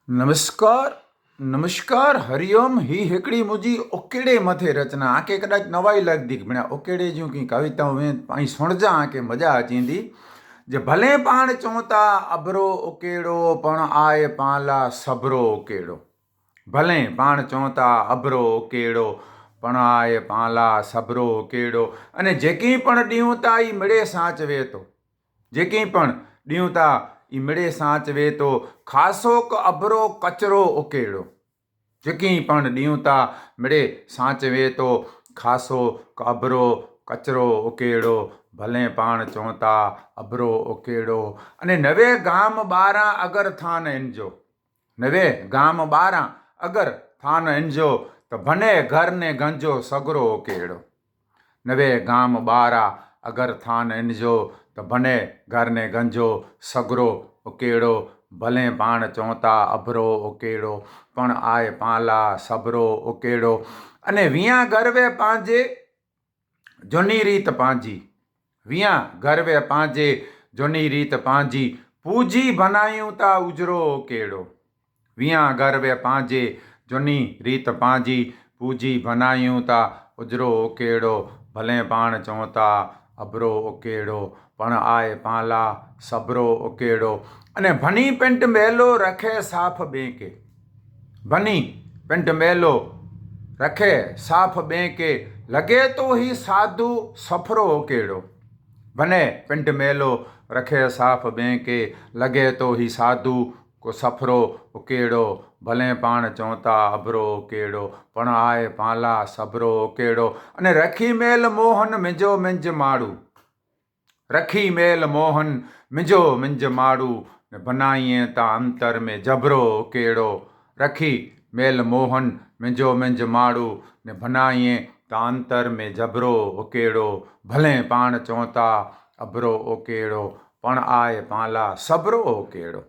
नमस्कार नमस्कार हरिओम ही हिकड़ी मुझी ओकेड़े मथे रचना आके कदाच नवाई लगती कि बणिया ओकेड़े जूं की कविताऊं में पाई सुणजा आके मजा अचींदी जे भले पाण चौता अबरो ओकेड़ो पण आए पाला सबरो ओकेड़ो। भले पाण चौता अबरो ओकेड़ो पण आए पाला सबरो ओकेड़ो। अने जेकी पण ॾियूं था ई मिड़े साच वे तो जेकी पण ॾियूं था ई मिड़े साच वे तो खासो क अबरो कचरो ओकेड़ो। जेकी पण ॾियूं था मिड़े साच वे तो खासो क अबरो कचरो ओकेड़ो। भले पाण चौता अबरो ओकेड़ो। अने नवे गाम 12 अगर थान इनजो नवे गाम 12 अगर थान इनजो तो भने घर ने गंजो सगरो ओकेड़ो। नवे गाम 12 अगर थान इनजो तो भने घर ने गंजो सगरो ओकेड़ो। भले पाण चौता अबरो ओकेड़ो पण आए पाला सबरो ओकेड़ो। अने विया गर्वे पांजे जुनी रीत पांजी विया गर्वे पांजे जुनी रीत पांजी पूजी बनायूं ता उजरो ओकेड़ो। विया गर्वे पांजे जुनी रीत पांजी पूजी बनायूं ता उजरो ओकेड़ो। भले पाण चौता अबरो ओकेड़ो पण आए पाला सबरो ओकेड़ो। अने भनी पिंट मेलो रखे साफ बेंके भनी पिंट मेलो रखे साफ बेंके लगे तो ही साधु सफरो ओकेड़ो। भने पिंट मेलो रखे साफ बेंके लगे तो ही साधु को सफरो ओकेड़ो। भले पाण चौता अबरो ओकेड़ो पण आए पाला सबरो ओकेड़ो। अने रखी मेल मोहन मिंजो मिंज माड़ू रखी मेल मोहन मिंजो मिंज माड़ू बनाईए ता अंतर में जबरो ओकेड़ो। रखी मेल मोहन मिंजो मिंज माड़ू ने बनाईए ता अंतर में जबरो ओकेड़ो। भले पाण चौता अबरो ओकेड़ो पण आए पाला सबरो ओकेड़ो।